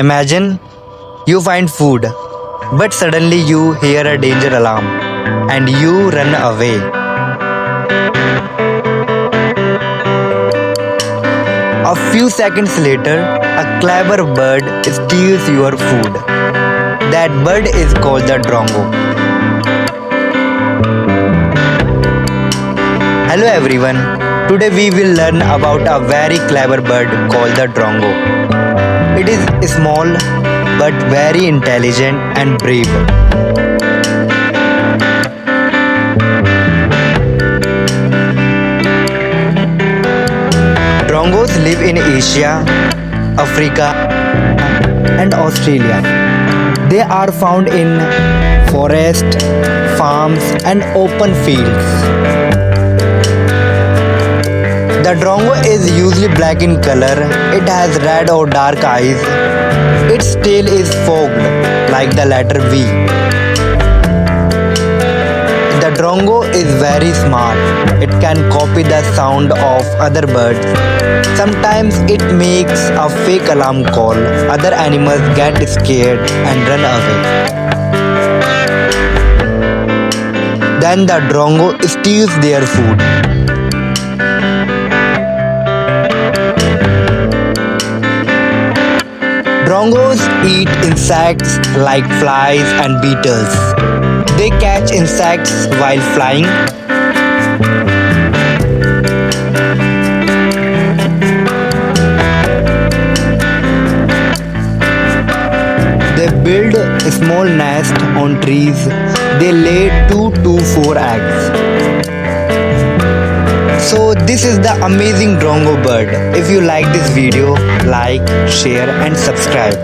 Imagine you find food, but suddenly you hear a danger alarm and you run away. A few seconds later, a clever bird steals your food. That bird is called the Drongo. Hello everyone. Today we will learn about a very clever bird called the Drongo. It is small but very intelligent and brave. Drongos live in Asia, Africa, and Australia. They are found in forests, farms, and open fields. The Drongo is usually black in color. It has red or dark eyes. Its tail is forked like the letter V. The Drongo is very smart. It can copy the sound of other birds. Sometimes it makes a fake alarm call. Other animals get scared and run away. Then the Drongo steals their food. Drongos eat insects like flies and beetles. They catch insects while flying. They build a small nest on trees. They lay 2 to 4 eggs. So this is the amazing Drongo bird. If you like this video, like, share and subscribe.